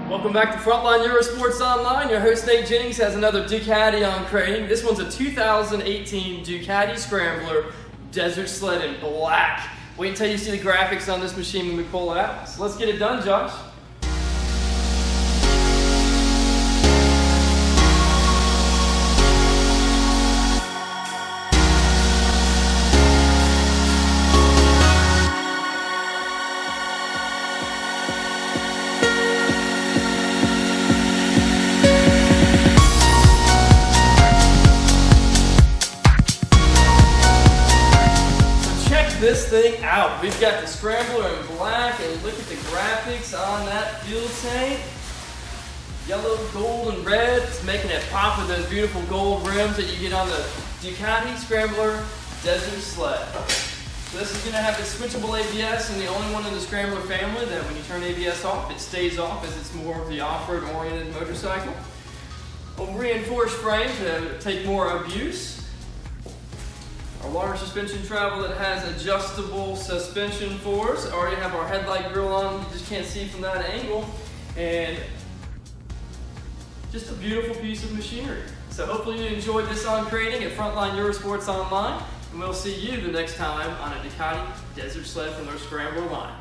Welcome back to Frontline Eurosports Online. Your host Nate Jennings has another Ducati Uncrating. This one's a 2018 Ducati Scrambler Desert Sled in black. Wait until you see the graphics on this machine when we pull it out. So let's get it done, Josh. This thing out. We've got the Scrambler in black, and look at the graphics on that fuel tank. Yellow, gold, and red. It's making it pop with those beautiful gold rims that you get on the Ducati Scrambler Desert Sled. So this is going to have the switchable ABS, and the only one in the Scrambler family that when you turn ABS off, it stays off as it's more of the off-road oriented motorcycle. A reinforced frame to take more abuse. Our large suspension travel that has adjustable suspension force. Already have our headlight grille on, you just can't see from that angle. And just a beautiful piece of machinery. So hopefully you enjoyed this Uncrating at Frontline Eurosports Online. And we'll see you the next time on a Ducati Desert Sled from their Scrambler line.